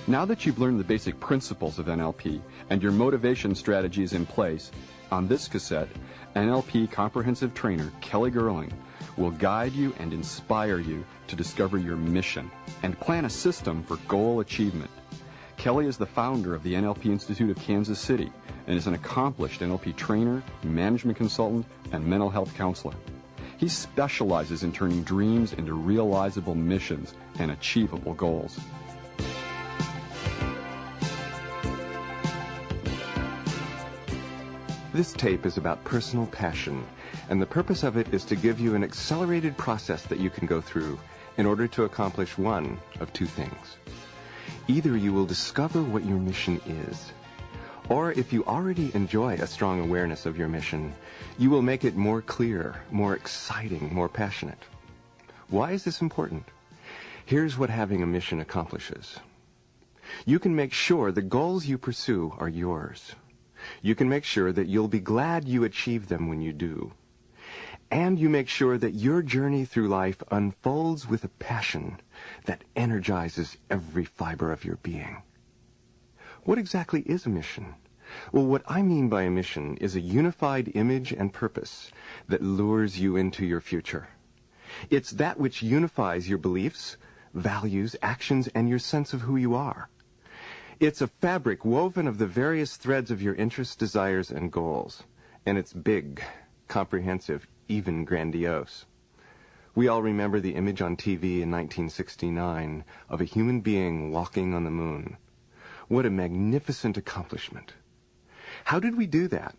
Now that you've learned the basic principles of NLP and your motivation strategy is in place, on this cassette, NLP comprehensive trainer Kelly Gerling will guide you and inspire you to discover your mission and plan a system for goal achievement. Kelly is the founder of the NLP Institute of Kansas City and is an accomplished NLP trainer, management consultant, and mental health counselor. He specializes in turning dreams into realizable missions and achievable goals. This tape is about personal passion, and the purpose of it is to give you an accelerated process that you can go through in order to accomplish one of two things. Either you will discover what your mission is, or if you already enjoy a strong awareness of your mission, you will make it more clear, more exciting, more passionate. Why is this important? Here's what having a mission accomplishes. You can make sure the goals you pursue are yours. You can make sure that you'll be glad you achieve them when you do. And you make sure that your journey through life unfolds with a passion that energizes every fiber of your being. What exactly is a mission? Well, what I mean by a mission is a unified image and purpose that lures you into your future. It's that which unifies your beliefs, values, actions, and your sense of who you are. It's a fabric woven of the various threads of your interests, desires, and goals. And it's big, comprehensive, even grandiose. We all remember the image on TV in 1969 of a human being walking on the moon. What a magnificent accomplishment. How did we do that?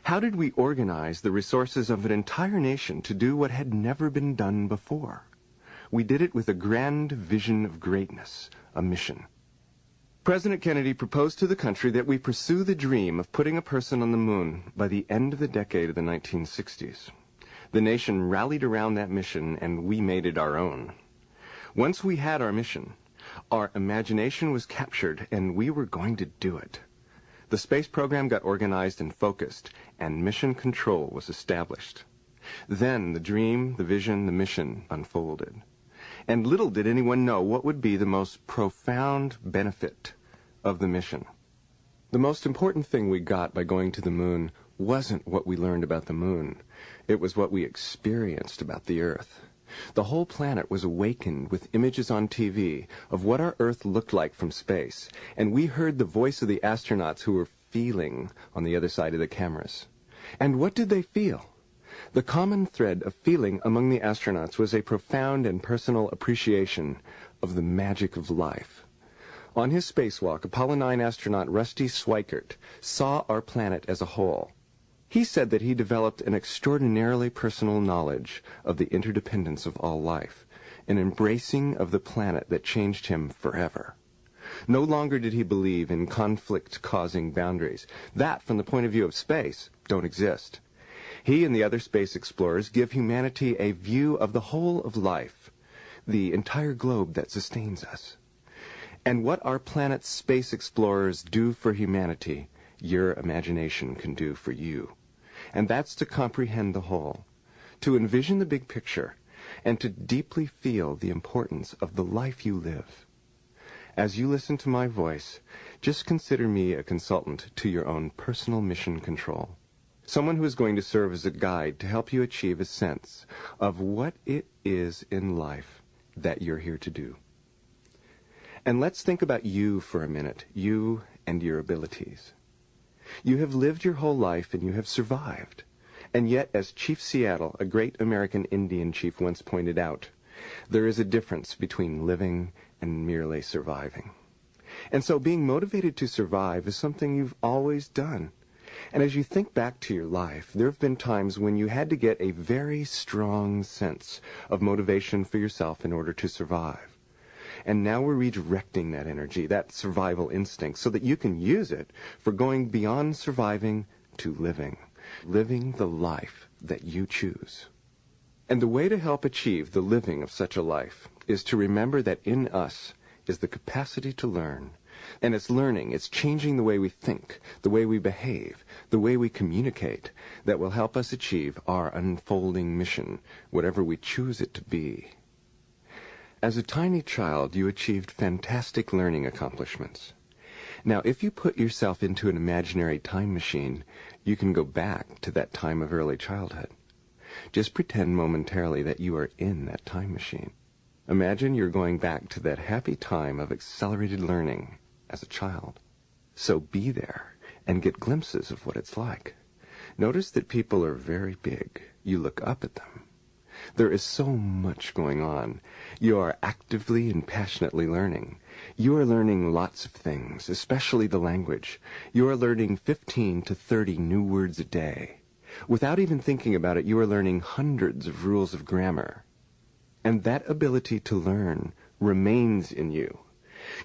How did we organize the resources of an entire nation to do what had never been done before? We did it with a grand vision of greatness, a mission. President Kennedy proposed to the country that we pursue the dream of putting a person on the moon by the end of the decade of the 1960s. The nation rallied around that mission, and we made it our own. Once we had our mission, our imagination was captured, and we were going to do it. The space program got organized and focused, and mission control was established. Then the dream, the vision, the mission unfolded. And little did anyone know what would be the most profound benefit of the mission. The most important thing we got by going to the moon wasn't what we learned about the moon. It was what we experienced about the Earth. The whole planet was awakened with images on TV of what our Earth looked like from space, and we heard the voice of the astronauts who were feeling on the other side of the cameras. And what did they feel? The common thread of feeling among the astronauts was a profound and personal appreciation of the magic of life. On his spacewalk, Apollo 9 astronaut Rusty Schweickart saw our planet as a whole. He said that he developed an extraordinarily personal knowledge of the interdependence of all life, an embracing of the planet that changed him forever. No longer did he believe in conflict-causing boundaries. That, from the point of view of space, don't exist. He and the other space explorers give humanity a view of the whole of life, the entire globe that sustains us. And what our planet's space explorers do for humanity, your imagination can do for you. And that's to comprehend the whole, to envision the big picture, and to deeply feel the importance of the life you live. As you listen to my voice, just consider me a consultant to your own personal mission control. Someone who is going to serve as a guide to help you achieve a sense of what it is in life that you're here to do. And let's think about you for a minute, you and your abilities. You have lived your whole life and you have survived. And yet, as Chief Seattle, a great American Indian chief, once pointed out, there is a difference between living and merely surviving. And so being motivated to survive is something you've always done. And as you think back to your life, there have been times when you had to get a very strong sense of motivation for yourself in order to survive. And now we're redirecting that energy, that survival instinct, so that you can use it for going beyond surviving to living the life that you choose. And the way to help achieve the living of such a life is to remember that in us is the capacity to learn. And it's learning, it's changing the way we think, the way we behave, the way we communicate, that will help us achieve our unfolding mission, whatever we choose it to be. As a tiny child, you achieved fantastic learning accomplishments. Now, if you put yourself into an imaginary time machine, you can go back to that time of early childhood. Just pretend momentarily that you are in that time machine. Imagine you're going back to that happy time of accelerated learning as a child. So be there and get glimpses of what it's like. Notice that people are very big. You look up at them. There is so much going on. You are actively and passionately learning. You are learning lots of things, especially the language. You are learning 15 to 30 new words a day. Without even thinking about it, you are learning hundreds of rules of grammar. And that ability to learn remains in you.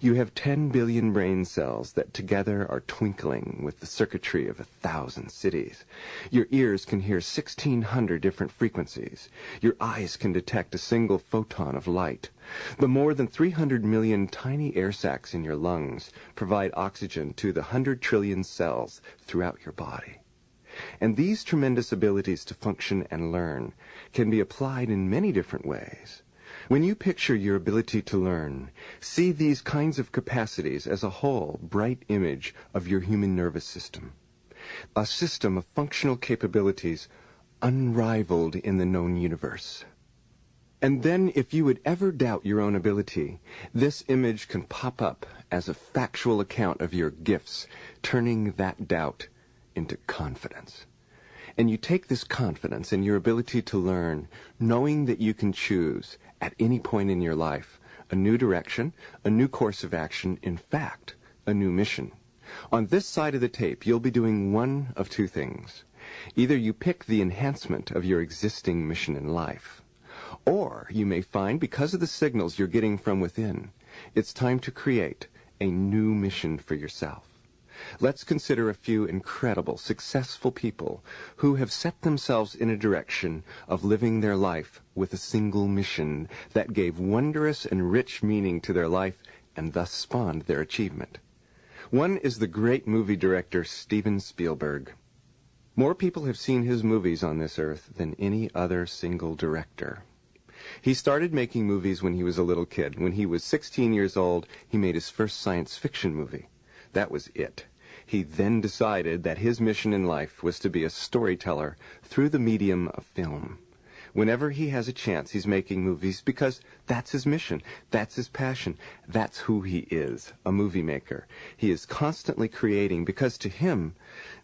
You have 10 billion brain cells that together are twinkling with the circuitry of 1,000 cities. Your ears can hear 1,600 different frequencies. Your eyes can detect a single photon of light. The more than 300 million tiny air sacs in your lungs provide oxygen to the 100 trillion cells throughout your body. And these tremendous abilities to function and learn can be applied in many different ways. When you picture your ability to learn, see these kinds of capacities as a whole bright image of your human nervous system. A system of functional capabilities unrivaled in the known universe. And then, if you would ever doubt your own ability, this image can pop up as a factual account of your gifts, turning that doubt into confidence. And you take this confidence in your ability to learn, knowing that you can choose, at any point in your life, a new direction, a new course of action, in fact, a new mission. On this side of the tape, you'll be doing one of two things. Either you pick the enhancement of your existing mission in life, or you may find, because of the signals you're getting from within, it's time to create a new mission for yourself. Let's consider a few incredible, successful people who have set themselves in a direction of living their life with a single mission that gave wondrous and rich meaning to their life and thus spawned their achievement. One is the great movie director Steven Spielberg. More people have seen his movies on this earth than any other single director. He started making movies when he was a little kid. When he was 16 years old, he made his first science fiction movie. That was it. He then decided that his mission in life was to be a storyteller through the medium of film. Whenever he has a chance, he's making movies because that's his mission, that's his passion, that's who he is, a movie maker. He is constantly creating because to him,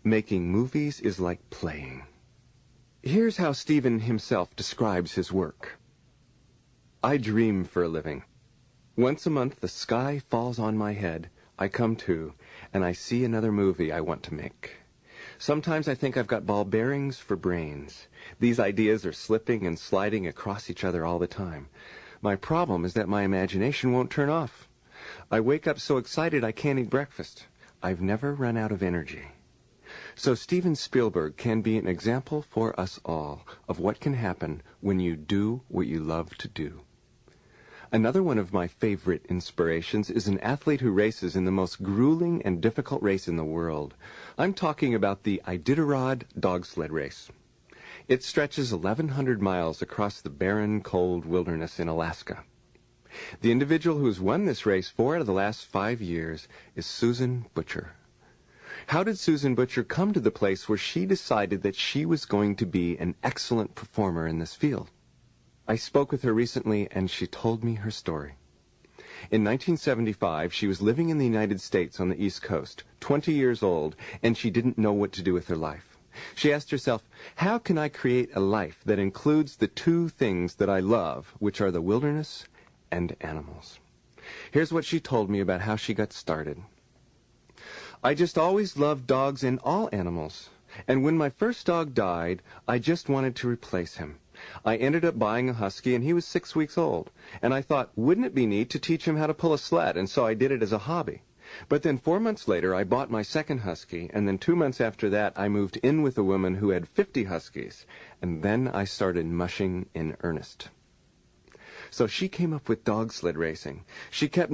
making movies is like playing. Here's how Steven himself describes his work. I dream for a living. Once a month the sky falls on my head. I come to, and I see another movie I want to make. Sometimes I think I've got ball bearings for brains. These ideas are slipping and sliding across each other all the time. My problem is that my imagination won't turn off. I wake up so excited I can't eat breakfast. I've never run out of energy. So Steven Spielberg can be an example for us all of what can happen when you do what you love to do. Another one of my favorite inspirations is an athlete who races in the most grueling and difficult race in the world. I'm talking about the Iditarod dog sled race. It stretches 1,100 miles across the barren, cold wilderness in Alaska. The individual who has won this race 4 out of the last 5 years is Susan Butcher. How did Susan Butcher come to the place where she decided that she was going to be an excellent performer in this field? I spoke with her recently, and she told me her story. In 1975, she was living in the United States on the East Coast, 20 years old, and she didn't know what to do with her life. She asked herself, how can I create a life that includes the two things that I love, which are the wilderness and animals? Here's what she told me about how she got started. I just always loved dogs and all animals, and when my first dog died, I just wanted to replace him. I ended up buying a husky, and he was 6 weeks old. And I thought, wouldn't it be neat to teach him how to pull a sled? And so I did it as a hobby. But then 4 months later, I bought my second husky, and then 2 months after that, I moved in with a woman who had 50 huskies. And then I started mushing in earnest. So she came up with dog sled racing. She kept